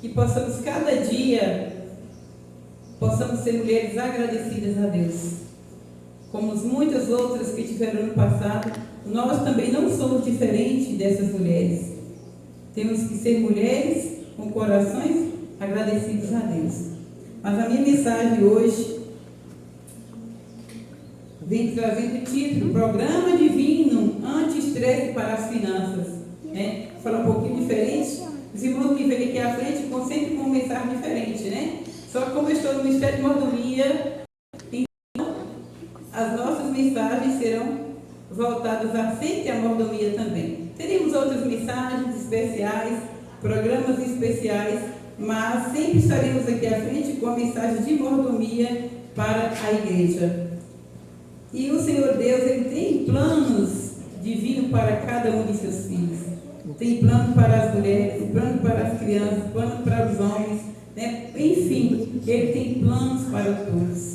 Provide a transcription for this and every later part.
que possamos cada dia, possamos ser mulheres agradecidas a Deus. Como as muitas outras que tiveram no passado, nós também não somos diferentes dessas mulheres. Temos que ser mulheres com corações agradecidos a Deus. Mas a minha mensagem hoje vem trazendo o título: Programa Divino Anti-Estresse para as Finanças. Vou falar um pouquinho diferente. Os irmãos que vêm aqui à frente sempre com uma mensagem diferente, né? Só que como eu estou no Ministério de Mordomia, então as nossas mensagens serão voltadas sempre à mordomia também. Teremos outras mensagens especiais, programas especiais, mas sempre estaremos aqui à frente com a mensagem de mordomia para a igreja. E o Senhor Deus, Ele tem planos divinos para cada um de seus filhos. Tem plano para as mulheres, plano para as crianças, plano para os homens, né? Enfim, Ele tem planos para todos.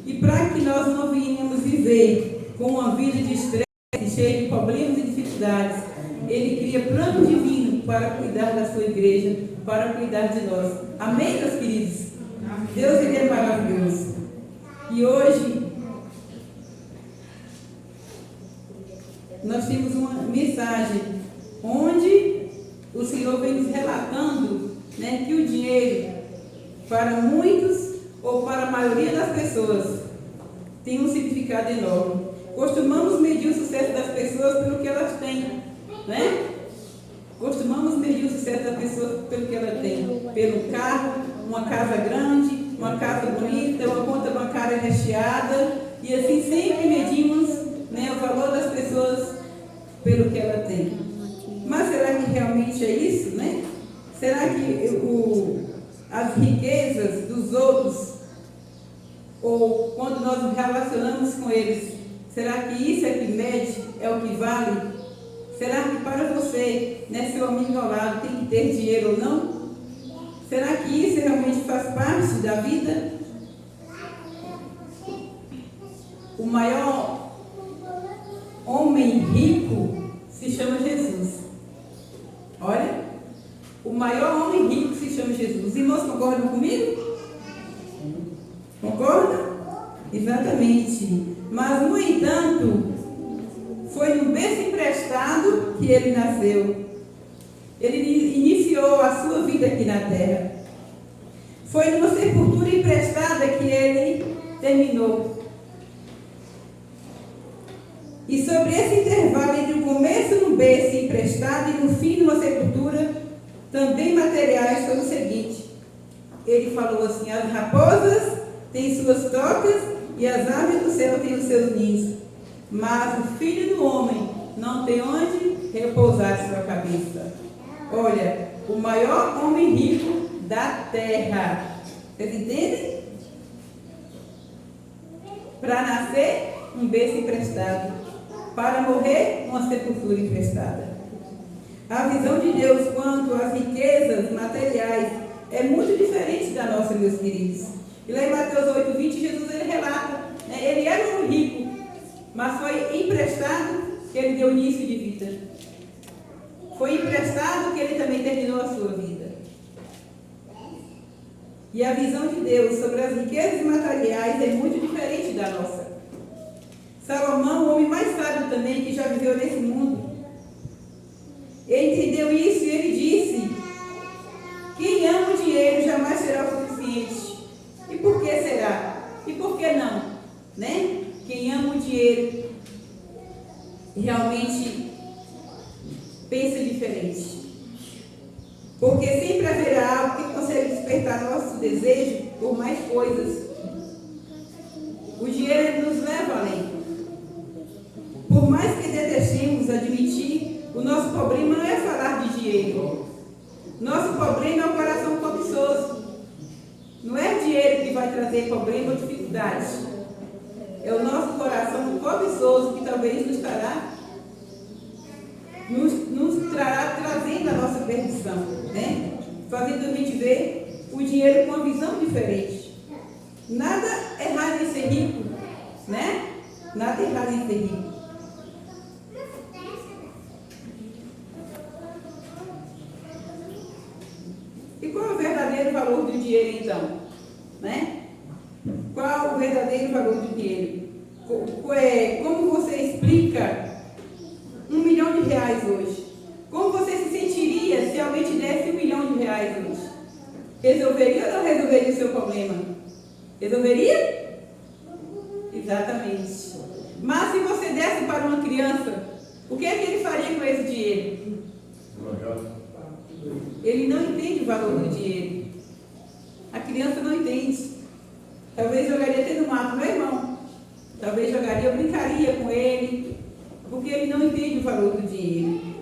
E para que nós não venhamos viver com uma vida de estresse, cheia de problemas e dificuldades, Ele cria plano divino para cuidar da sua igreja, para cuidar de nós. Amém, meus queridos? Deus, Ele é maravilhoso. E hoje nós temos uma mensagem onde o Senhor vem nos relatando, né, que o dinheiro, para muitos ou para a maioria das pessoas, tem um significado enorme. Costumamos medir o sucesso das pessoas pelo que elas têm, né? Costumamos medir o sucesso das pessoas pelo que elas têm, pelo carro, uma casa grande, uma casa bonita, uma conta bancária recheada, e assim sempre medimos, né, o valor das pessoas pelo que ela tem. Mas será que realmente é isso, né? Será que as riquezas dos outros, ou quando nós nos relacionamos com eles, será que isso é que mede, é o que vale? Será que para você, né, seu amigo ao lado, tem que ter dinheiro ou não? Será que isso realmente faz parte da vida? O maior homem rico se chama Jesus. Olha, o maior homem rico se chama Jesus. Os irmãos concordam comigo? Concordam? Exatamente. Mas, no entanto, foi no berço emprestado que ele nasceu. Ele iniciou a sua vida aqui na terra. Foi numa sepultura emprestada que ele terminou. E sobre esse intervalo entre o começo no berço emprestado e no fim numa sepultura, também materiais foi o seguinte. Ele falou assim: as raposas têm suas tocas e as aves do céu têm os seus ninhos, mas o Filho do Homem não tem onde repousar sua cabeça. Olha, o maior homem rico da terra. Vocês entendem? Para nascer, um berço emprestado. Para morrer, uma sepultura emprestada. A visão de Deus quanto às riquezas materiais é muito diferente da nossa, meus queridos. E lá em Mateus 8:20, Jesus ele relata, né, ele era um rico, mas foi emprestado que ele deu início de vida. Foi emprestado que ele também terminou a sua vida. E a visão de Deus sobre as riquezas materiais é muito diferente da nossa. Salomão, o homem mais sábio também que já viveu nesse mundo, ele entendeu isso e ele disse: quem ama o dinheiro jamais será o suficiente. E por que será? E por que não? Né? Quem ama o dinheiro realmente pensa diferente. Porque sempre haverá algo que consegue despertar nosso desejo por mais coisas. O dinheiro nos leva além. Por mais que detestemos admitir, o nosso problema não é falar de dinheiro. Nosso problema é o coração cobiçoso. Não é o dinheiro que vai trazer problema ou dificuldade. É o nosso coração cobiçoso que talvez nos trará trazendo a nossa perdição, né? Fazendo a gente ver o dinheiro com uma visão diferente. Nada errado em ser rico, né? Nada errado em ser rico. E qual é a verdade? verdadeiro valor do dinheiro, então? Né? Qual o verdadeiro valor do dinheiro? Como você explica R$1 milhão hoje? Como você se sentiria se alguém te desse R$1 milhão hoje? Resolveria ou não resolveria o seu problema? Resolveria? Exatamente. Mas se você desse para uma criança, o que é que ele faria com esse dinheiro? Ele não entende o valor do dinheiro. A criança não entende. Talvez jogaria até no mato, meu irmão. Talvez jogaria, eu brincaria com ele, porque ele não entende o valor do dinheiro.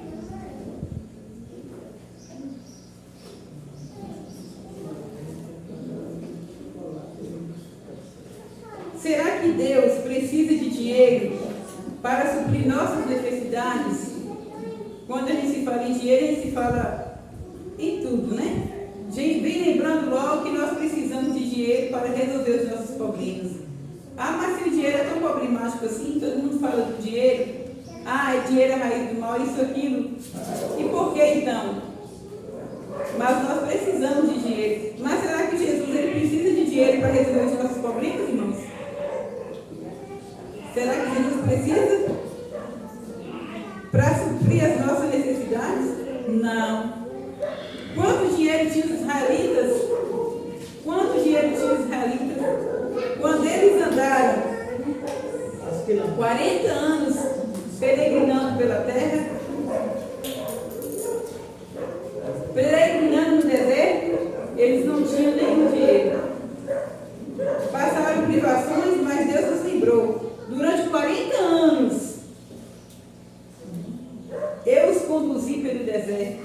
Será que Deus precisa de dinheiro para suprir nossas necessidades? Quando a gente se fala em dinheiro, a gente se fala em tudo, né? Vem lembrando logo que nós precisamos de dinheiro para resolver os nossos problemas. Ah, mas se o dinheiro é tão problemático assim, todo mundo fala do dinheiro. Ah, dinheiro é a raiz do mal, isso, aquilo. E por que então? Mas nós precisamos de dinheiro. Mas será que Jesus ele precisa de dinheiro para resolver os nossos problemas, irmãos? Será que Jesus precisa para suprir as nossas necessidades? Não. Quanto dinheiro tinha os israelitas? Quanto dinheiro tinha os israelitas? Quando eles andaram 40 anos peregrinando pela terra, peregrinando no deserto, eles não tinham nenhum dinheiro. Passaram privações, mas Deus os livrou. Durante 40 anos, eu os conduzi pelo deserto.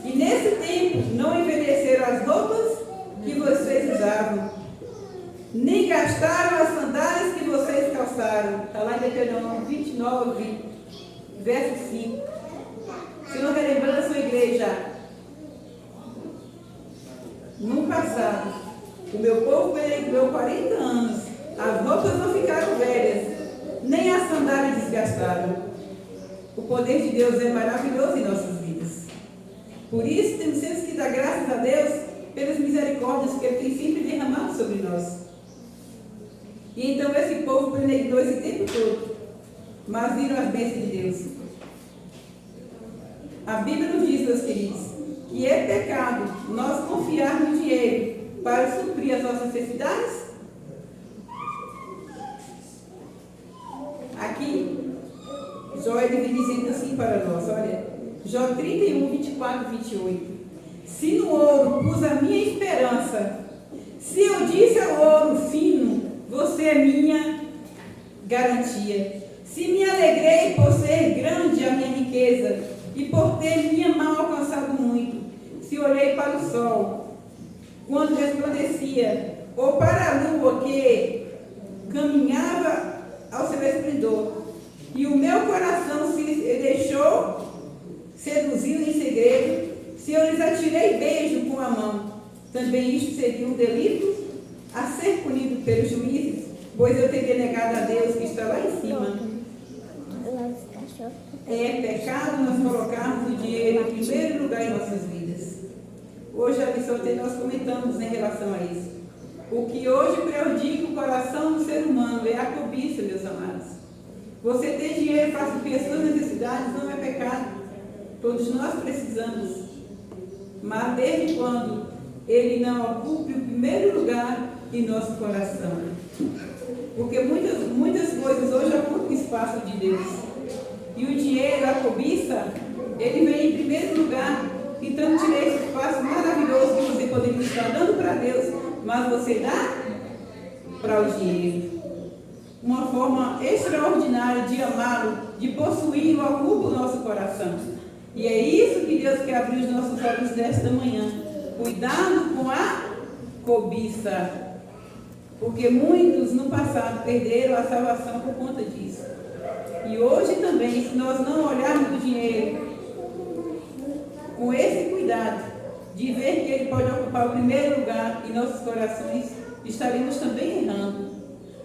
E nesse tempo, não envelheceram as roupas que vocês usavam, nem gastaram as sandálias que vocês calçaram. Está lá em Deuteronômio 29, verso 5. Senhor, relembrando a sua igreja. No passado, o meu povo peregrinou 40 anos. As roupas não ficaram velhas, nem as sandálias desgastaram. O poder de Deus é maravilhoso em nossas vidas. Por isso, temos sempre que dar graças a Deus pelas misericórdias que Ele tem sempre derramado sobre nós. E então esse povo peregrinou esse tempo todo, mas viram as bênçãos de Deus. A Bíblia nos diz, meus queridos, que é pecado nós confiar no dinheiro para suprir as nossas necessidades. Aqui, Jó ele vem dizendo assim para nós, olha, Jó 31, 24 e 28. Se no ouro pus a minha esperança, se eu disse ao ouro fino, você é minha garantia. Se me alegrei por ser grande a minha riqueza e por ter minha mão alcançado muito, se olhei para o sol, quando resplandecia, ou para a lua que caminhava ao seu esplendor, e o meu coração se deixou seduzir em segredo, se eu lhes atirei beijo com a mão, também isto seria um delito a ser punido pelos juízes, pois eu teria negado a Deus que está lá em cima. É pecado nós colocarmos o dinheiro em primeiro lugar em nossas vidas. Hoje a lição que nós comentamos em relação a isso. O que hoje prejudica o coração do ser humano é a cobiça, meus amados. Você ter dinheiro para suprir as suas necessidades não é pecado. Todos nós precisamos. Mas desde quando ele não ocupe o primeiro lugar em nosso coração. Porque muitas coisas hoje ocupam o espaço de Deus. E o dinheiro, a cobiça, ele vem em primeiro lugar. Então tirei esse espaço maravilhoso que você poderia estar dando para Deus, mas você dá para o dinheiro. Uma forma extraordinária de amá-lo, de possuí-lo, ocupa o nosso coração. E é isso que Deus quer abrir os nossos olhos desta manhã. Cuidado com a cobiça. Porque muitos no passado perderam a salvação por conta disso. E hoje também, se nós não olharmos o dinheiro com esse cuidado de ver que ele pode ocupar o primeiro lugar em nossos corações, estaremos também errando.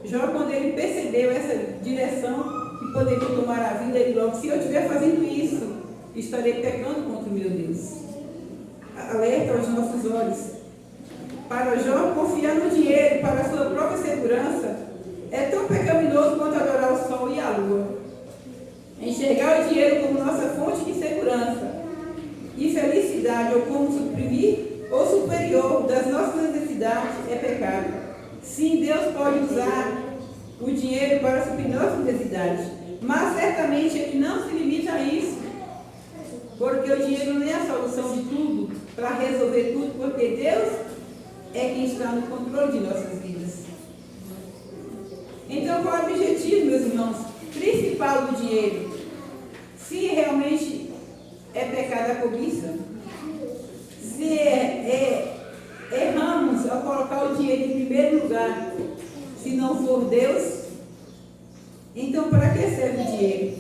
Jó, quando ele percebeu essa direção que poderia tomar a vida, ele logo, se eu estiver fazendo isso, estarei pecando contra o meu Deus. alerta aos nossos olhos. Para Jó, confiar no dinheiro para a sua própria segurança é tão pecaminoso quanto adorar o sol e a lua. Enxergar o dinheiro como nossa fonte de segurança e felicidade, ou como suprimir ou superior das nossas necessidades, é pecado. Sim, Deus pode usar o dinheiro para suprir nossas necessidades, mas certamente Ele não se limita a isso, porque o dinheiro não é a solução de tudo, para resolver tudo, porque Deus é quem está no controle de nossas vidas. Então, qual é o objetivo, meus irmãos, principal do dinheiro? Se realmente é pecado a cobiça, se erramos ao colocar o dinheiro em primeiro lugar, se não for Deus, então para que serve o dinheiro?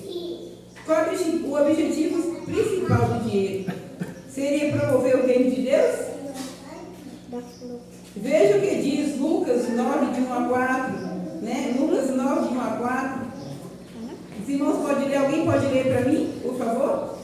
Qual é o objetivo principal do dinheiro? Seria promover o reino de Deus? Veja o que diz Lucas 9, de 1 a 4. Né? Lucas 9, de 1 a 4. Os irmãos podem ler, alguém pode ler para mim, por favor?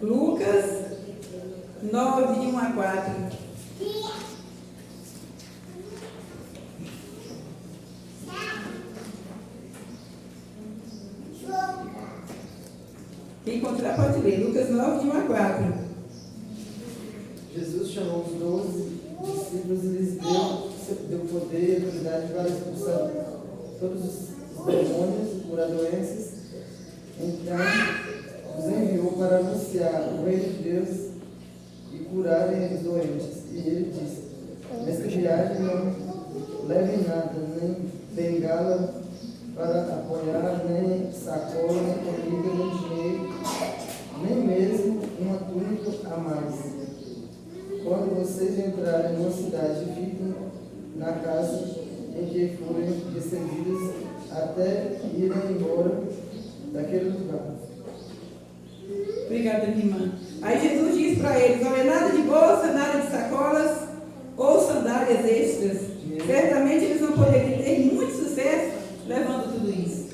Lucas 9, de 1 a 4. Quem encontrar pode ler. Lucas 9, de 1 a 4. Jesus chamou os 12 discípulos e lhes deu poder e autoridade para expulsar todos os demônios por doenças. Então, os enviou para anunciar o reino de Deus e curarem os doentes. E ele disse: nesta viagem não levem nada, nem bengala para apoiar, nem sacola, nem comida, nem dinheiro, nem mesmo uma túnica a mais. Quando vocês entrarem numa cidade, fiquem na casa em que forem recebidos até irem embora daquele lugar. Obrigada, minha irmã. Aí Jesus diz para eles: olha, nada de bolsa, nada de sacolas ou sandálias extras. Certamente eles não poderiam ter muito sucesso levando tudo isso.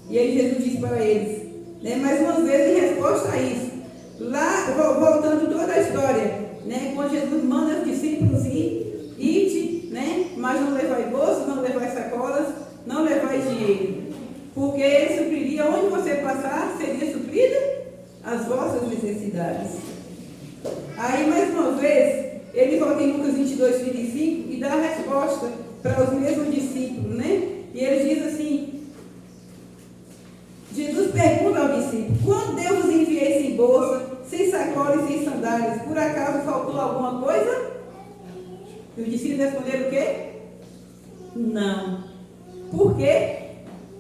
E aí Jesus diz para eles, né, mais uma vez em resposta a isso, lá, voltando toda a história, né, quando Jesus manda os discípulos ir, né, mas não levai bolsas, não levai sacolas, não levai dinheiro, porque ele supriria onde você passar, seria suprido as vossas necessidades. Aí mais uma vez ele volta em Lucas 22, 35 e dá a resposta para os mesmos discípulos, né? E ele diz assim, Jesus pergunta ao discípulo: quando Deus vos enviei sem bolsa, sem sacola e sem sandálias, por acaso faltou alguma coisa? E os discípulos responderam o quê? Não. Por quê?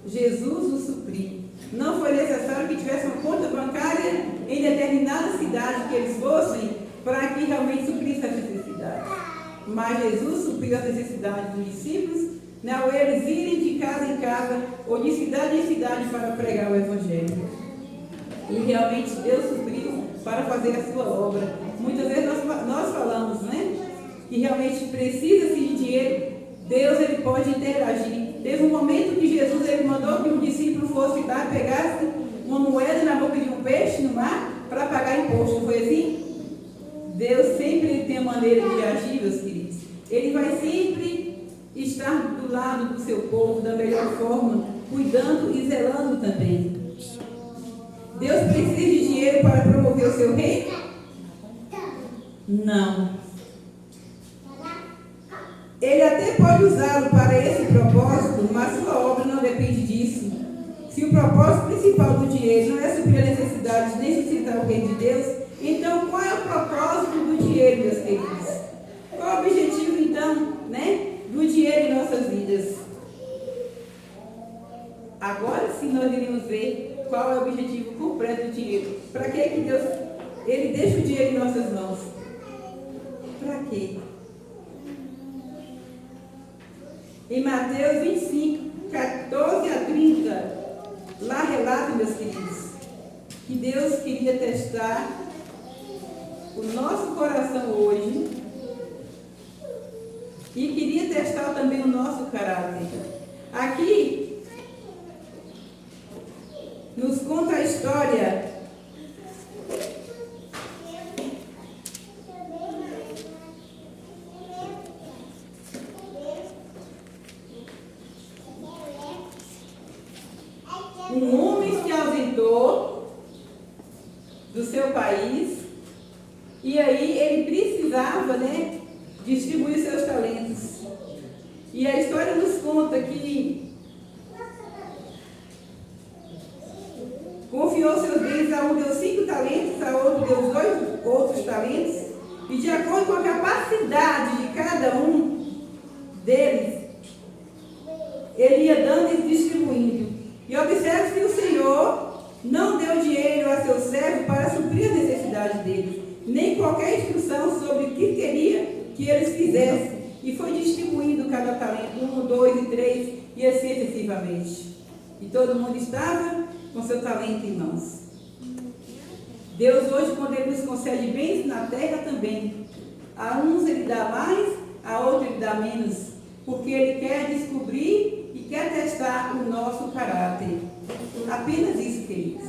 Jesus os supriu. Não foi necessário que tivesse uma conta bancária em determinada cidade que eles fossem para que realmente suprisse as necessidades. Mas Jesus supriu as necessidades dos discípulos, né, ao eles irem de casa em casa ou de cidade em cidade para pregar o Evangelho. E realmente Deus supriu para fazer a sua obra. Muitas vezes nós falamos, né, que realmente precisa-se de dinheiro. Deus ele pode interagir. Teve um momento que Jesus ele mandou que um discípulo fosse lá e pegasse uma moeda na boca de um peixe no mar para pagar imposto. Foi assim? Deus sempre tem a maneira de agir, meus queridos. Ele vai sempre estar do lado do seu povo da melhor forma, cuidando e zelando também. Deus precisa de dinheiro para promover o seu reino? Não. Ele até pode usá-lo para esse propósito, mas sua obra não depende disso. Se o propósito principal do dinheiro não é suprir a necessidade nem sustentar o reino de Deus, então qual é o propósito do dinheiro, meus queridos? Qual é o objetivo, então, né, do dinheiro em nossas vidas? Agora sim nós iremos ver qual é o objetivo completo do dinheiro. Para que Deus ele deixa o dinheiro em nossas mãos? Para quê? Em Mateus 25, 14 a 30, lá relata, meus queridos, que Deus queria testar o nosso coração hoje e queria testar também o nosso caráter. Aqui nos conta a história um homem se ausentou do seu país e aí ele precisava, né, distribuir seus talentos. E a história nos conta que confiou seus bens, a um deu 5 talentos, a outro deu 2 outros talentos, e de acordo com a capacidade de cada um deles, ele ia dando e distribuindo. E observe que o Senhor não deu dinheiro a seu servo para suprir a necessidade deles, nem qualquer instrução sobre o que queria que eles fizessem. E foi distribuindo cada talento, 1, 2 e 3, e assim sucessivamente. E todo mundo estava com seu talento em mãos. Deus hoje, quando Ele nos concede bens na terra também, a uns Ele dá mais, a outros Ele dá menos, porque Ele quer descobrir e quer testar o nosso caráter. Apenas isso, queridos.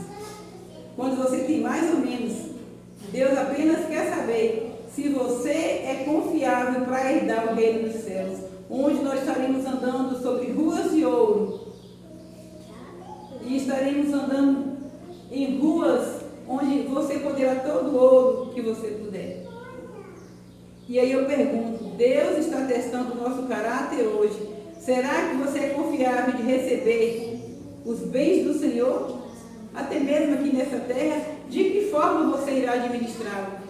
Quando você tem mais ou menos, Deus apenas quer saber se você é confiável para herdar o reino dos céus, onde nós estaremos andando sobre ruas de ouro, e estaremos andando em ruas onde você poderá todo o ouro que você puder. E aí eu pergunto, Deus está testando o nosso caráter hoje. Será que você é confiável de receber os bens do Senhor? Até mesmo aqui nessa terra, de que forma você irá administrá-lo?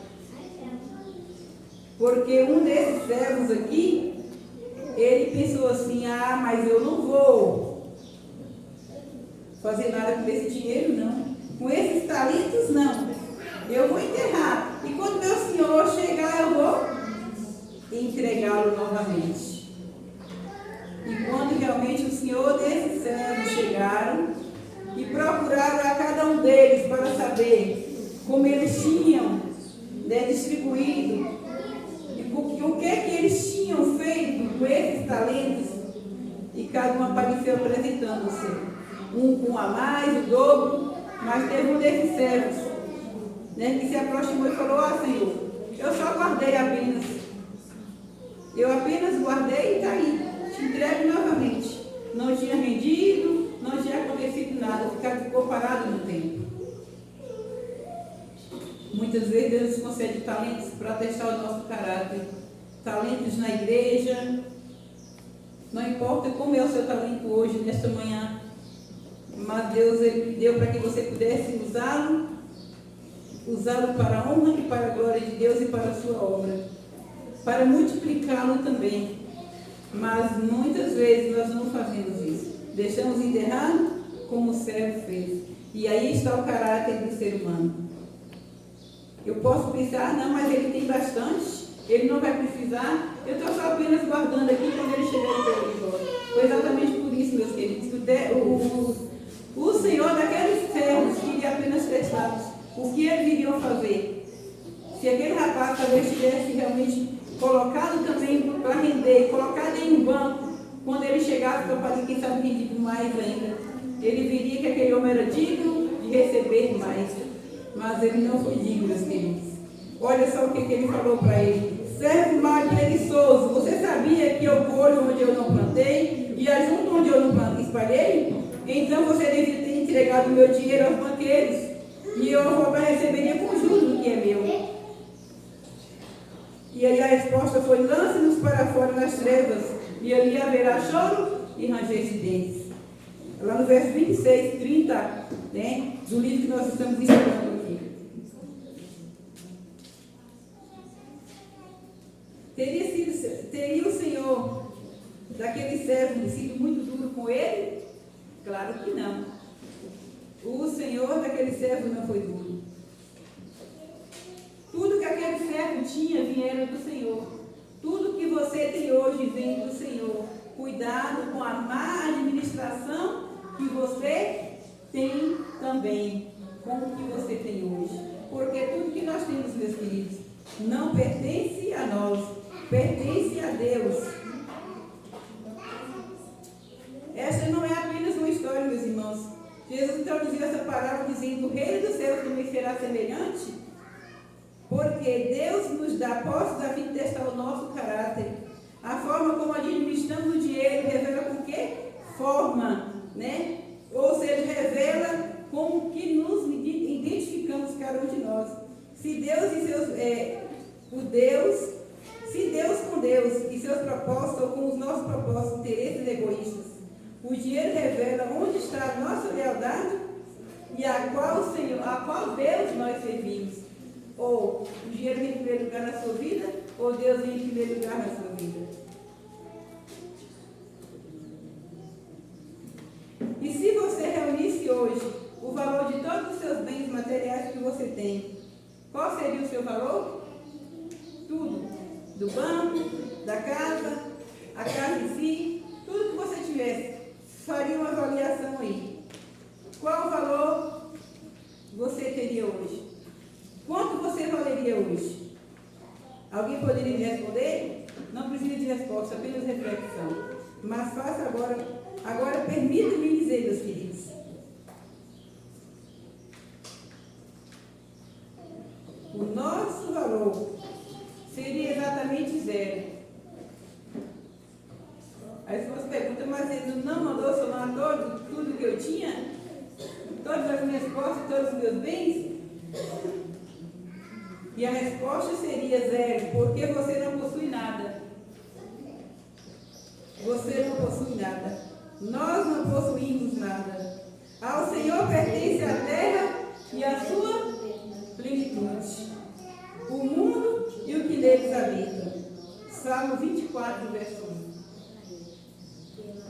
Porque um desses servos aqui, ele pensou assim, mas eu não vou fazer nada com esse dinheiro, não. Com esses talentos, não. Eu vou enterrar. E quando meu Senhor chegar, eu vou entregá-lo novamente. E quando realmente o Senhor desses servos chegaram e procuraram a cada um deles para saber como eles tinham, né, distribuído, o que eles tinham feito com esses talentos, e cada um apareceu apresentando-se, um com a mais, o dobro, mas teve um desses servos, né, que se aproximou e falou, Senhor, eu só guardei apenas, eu apenas guardei e está aí, te entrego novamente. Não tinha rendido, não tinha acontecido nada, ficou parado no tempo. Muitas vezes Deus nos concede talentos para testar o nosso caráter. Talentos na igreja. Não importa como é o seu talento hoje, nesta manhã. Mas Deus Ele deu para que você pudesse usá-lo para a honra e para a glória de Deus e para a sua obra. Para multiplicá-lo também. Mas muitas vezes nós não fazemos isso. Deixamos enterrado como o servo fez. E aí está o caráter do ser humano. Eu posso pensar, não, mas ele tem bastante, ele não vai precisar, eu estou só apenas guardando aqui quando ele chegar de volta. Foi exatamente por isso, meus queridos, o Senhor daqueles servos queria apenas testá-los. O que eles iriam fazer? Se aquele rapaz talvez tivesse realmente colocado também para render, colocado em um banco, quando ele chegasse para fazer, quem sabe, rendido mais ainda, ele viria que aquele homem era digno de receber mais. Mas ele não foi digno, meus queridos. Olha só o que ele falou para ele. Servo mau e preguiçoso, você sabia que eu colho onde eu não plantei e ajunto onde eu não espalhei? Então você deveria ter entregado o meu dinheiro aos banqueiros e eu receberia com juros o que é meu. E aí a resposta foi, lance-nos para fora nas trevas e ali haverá choro e ranger de dentes. Lá no verso 26, 30, né, do livro que nós estamos estudando aqui. Teria o Senhor daquele servo sido muito duro com ele? Claro que não. O Senhor daquele servo não foi duro. Tudo que aquele servo tinha vinha do Senhor. Tudo que você tem hoje vem do Senhor. Cuidado com a má administração que você tem também, com o que você tem hoje. Porque tudo que nós temos, meus queridos, não pertence a nós, pertence a Deus. Esta não é apenas uma história, meus irmãos. Jesus introduziu essa parábola dizendo: o reino dos céus também será semelhante, porque Deus nos dá posse a fim de testar o nosso caráter. A forma como administramos o dinheiro revela com que forma, né? Ou seja, revela como que nos identificamos cada um de nós. Se Deus e seus se Deus com Deus e seus propósitos ou com os nossos propósitos, interesses egoístas, o dinheiro revela onde está a nossa lealdade e a qual Deus nós servimos. Ou o dinheiro vem em primeiro lugar na sua vida, ou Deus vem em primeiro lugar na sua vida. E se você reunisse hoje o valor de todos os seus bens materiais que você tem, qual seria o seu valor? Tudo. Do banco, da casa, a casa em si, tudo que você tivesse. Faria uma avaliação aí. Qual valor você teria hoje? Quanto você valeria hoje? Alguém poderia me responder? Não precisa de resposta, apenas reflexão. Mas faça agora. Agora permita-me dizer, meus queridos. O nosso valor seria exatamente zero. Aí você pergunta, mas ele não mandou somar tudo que eu tinha? Todas as minhas posses, todos os meus bens? E a resposta seria zero, porque você não possui nada. Você não possui nada. Nós não possuímos nada. Ao Senhor pertence a terra e a sua plenitude, o mundo e o que neles habita. Salmo 24, verso 1.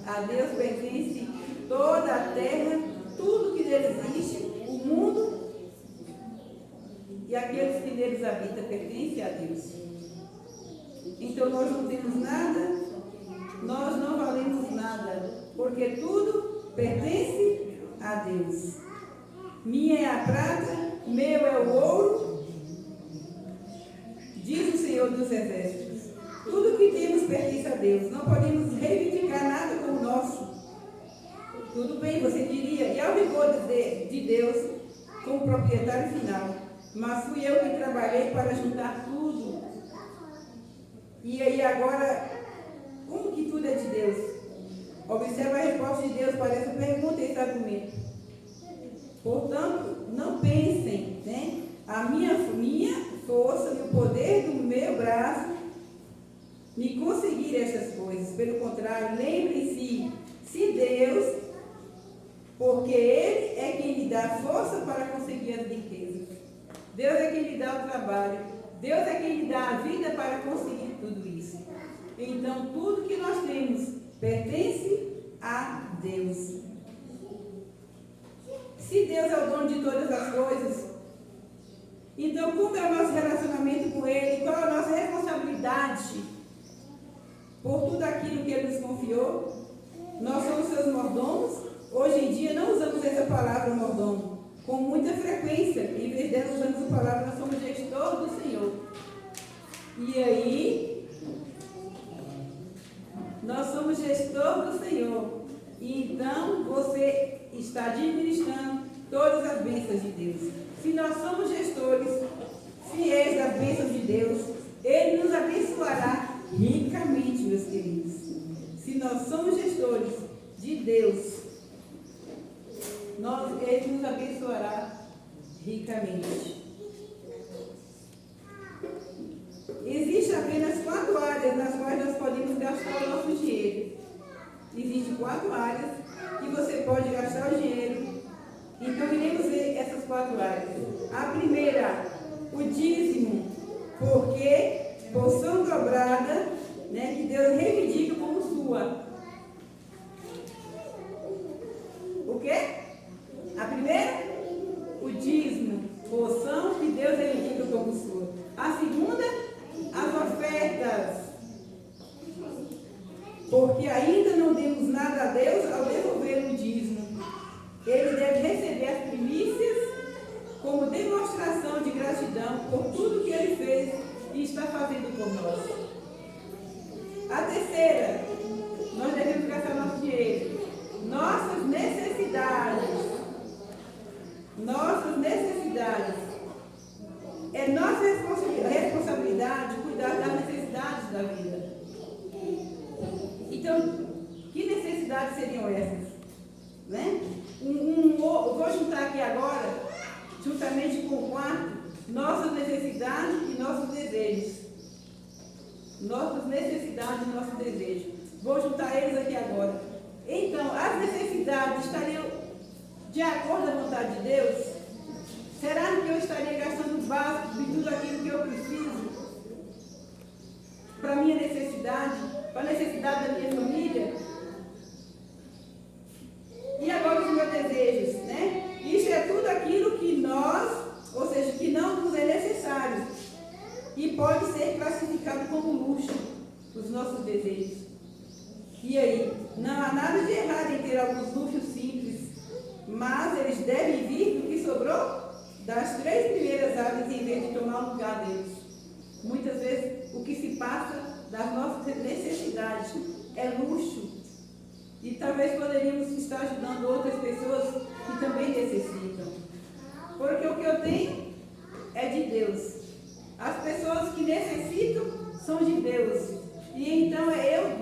A Deus pertence toda a terra, tudo que neles existe, o mundo e aqueles que neles habitam, pertence a Deus. Então nós não temos nada, nós não valemos nada, porque tudo pertence a Deus. Minha é a prata, meu é o ouro, diz o Senhor dos Exércitos. Tudo que temos pertence a Deus. Não podemos reivindicar nada como nosso. Tudo bem, você diria, e ao rigor de Deus como proprietário final. Mas fui eu que trabalhei para juntar tudo. E aí agora, como que tudo é de Deus? Observe a resposta de Deus para essa pergunta e esse argumento. Portanto, não pensem, né? A minha força e o poder do meu braço me conseguir essas coisas. Pelo contrário, lembre-se, se Deus, porque Ele é quem lhe dá força para conseguir as riquezas. Deus é quem lhe dá o trabalho. Deus é quem lhe dá a vida para conseguir tudo isso. Então, tudo que nós temos pertence a Deus. Se Deus é o dono de todas as coisas, então como é o nosso relacionamento com Ele? Qual é a nossa responsabilidade por tudo aquilo que Ele nos confiou? Nós somos seus mordomos. Hoje em dia não usamos essa palavra mordomo com muita frequência. Em vez dela usamos a palavra, nós somos gestor do Senhor. E aí, nós somos gestor do Senhor. E então, você está administrando todas as bênçãos de Deus. Se nós somos gestores fiéis das bênçãos de Deus, Ele nos abençoará ricamente, meus queridos. Se nós somos gestores de Deus, Ele nos abençoará ricamente. Existem apenas 4 áreas nas quais nós podemos gastar o nosso dinheiro. Existem 4 áreas que você pode gastar o dinheiro. Então, iremos ver essas 4 áreas. A primeira, o dízimo, porque porção dobrada, né, que Deus reivindica como sua. O quê? A primeira, o dízimo, porção que Deus reivindica como sua. A segunda, as ofertas, porque ainda não demos nada a Deus ao devolver o dízimo. Ele deve receber as primícias como demonstração de gratidão por tudo que Ele fez e está fazendo por nós. A terceira, nós devemos gastar nosso dinheiro. Nossas necessidades. Nossas necessidades. É nossa responsabilidade cuidar das necessidades da vida. Então, que necessidades seriam essas? Né? Vou juntar aqui agora, juntamente com o quarto, nossas necessidades e nossos desejos. Nossas necessidades e nossos desejos. Vou juntar eles aqui agora. Então, as necessidades estariam de acordo com a vontade de Deus? Será que eu estaria gastando o básico de tudo aquilo que eu preciso para a minha necessidade, para a necessidade da minha família? E agora os meus desejos, né? Isso é tudo aquilo que nós, ou seja, que não nos é necessário e pode ser classificado como luxo, os nossos desejos. E aí, não há nada de errado em ter alguns luxos simples, mas eles devem vir do que sobrou das 3 primeiras áreas em vez de tomar o lugar deles. Muitas vezes o que se passa das nossas necessidades é luxo. E talvez poderíamos estar ajudando outras pessoas que também necessitam. Porque o que eu tenho é de Deus. As pessoas que necessitam são de Deus. E então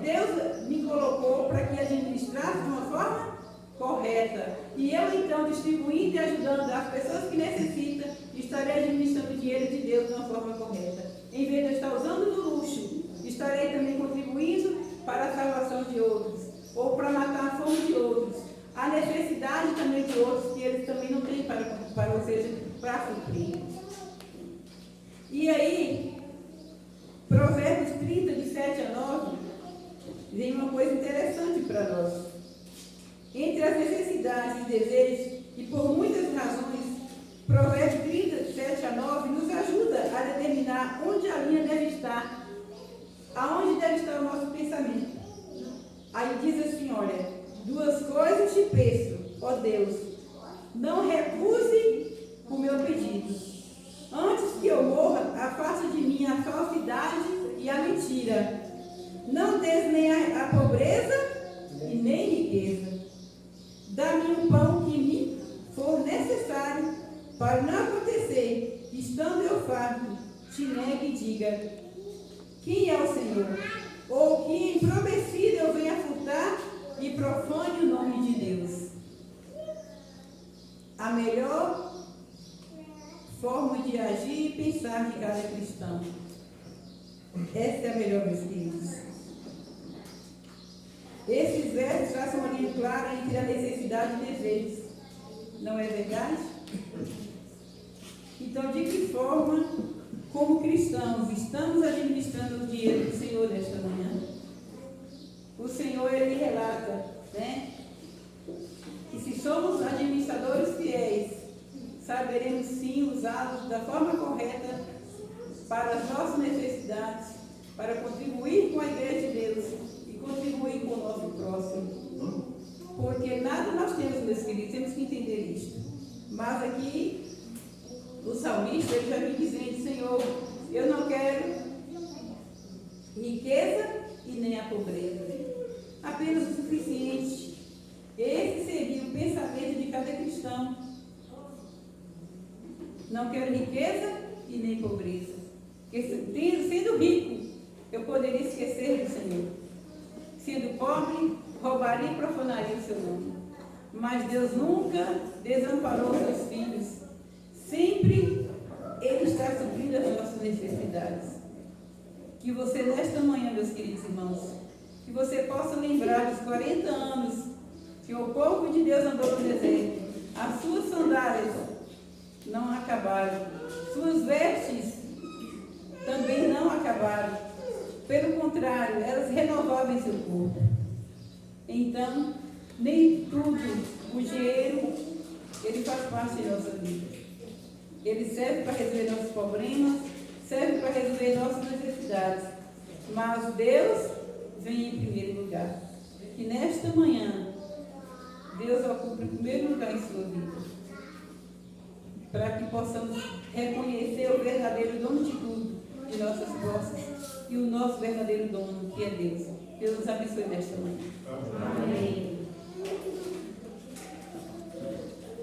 Deus me colocou para que administrasse de uma forma correta. E eu então distribuindo e ajudando as pessoas que necessitam, estarei administrando o dinheiro de Deus de uma forma correta. Em vez de eu estar usando do luxo, estarei também contribuindo para a salvação de outros, ou para matar a fome de outros, a necessidade também de outros que eles também não têm ou seja, para suprir. E aí, Provérbios 30, de 7 a 9, vem uma coisa interessante para nós. Entre as necessidades e desejos, e por muitas razões, Provérbios 30, de 7 a 9, nos ajuda a determinar onde a linha deve estar, aonde deve estar o nosso pensamento. Aí diz assim, olha, 2 coisas te peço, ó Deus, não recuse o meu pedido. Antes que eu morra, afasta de mim a falsidade e a mentira. Não des nem a pobreza e nem riqueza. Dá-me um pão que me for necessário para não acontecer, estando eu farto, te negue e diga, quem é o Senhor? Ou que emprometido eu venha furtar e profane o nome de Deus. A melhor forma de agir e pensar de cada cristão. Essa é a melhor, meus queridos. Esses versos traçam uma linha clara entre a necessidade e desejos. Não é verdade? Então, de que forma, como cristãos, estamos administrando o dinheiro do Senhor nesta manhã? O Senhor, Ele relata, né? Que se somos administradores fiéis, saberemos sim usá-los da forma correta para as nossas necessidades, para contribuir com a igreja de Deus e contribuir com o nosso próximo. Porque nada nós temos, meus queridos, temos que entender isto. Mas aqui, o salmista, ele já vem dizendo, Senhor, eu não quero riqueza e nem a pobreza, apenas o suficiente. Esse seria o pensamento de cada cristão. Não quero riqueza e nem pobreza. Porque sendo rico, eu poderia esquecer do Senhor. Sendo pobre, roubaria e profanaria o seu nome. Mas Deus nunca desamparou seus filhos. Sempre Ele está suprindo as nossas necessidades. Que você, nesta manhã, meus queridos irmãos, que você possa lembrar dos 40 anos que o povo de Deus andou no deserto. As suas sandálias não acabaram. Suas vestes também não acabaram. Pelo contrário, elas renovavam em seu corpo. Então, nem tudo, o dinheiro, ele faz parte da nossa vida. Ele serve para resolver nossos problemas, serve para resolver nossas necessidades. Mas Deus vem em primeiro lugar. Que nesta manhã, Deus ocupe o primeiro lugar em sua vida. Para que possamos reconhecer o verdadeiro dono de tudo de nossas posses e o nosso verdadeiro dono, que é Deus. Deus nos abençoe nesta manhã.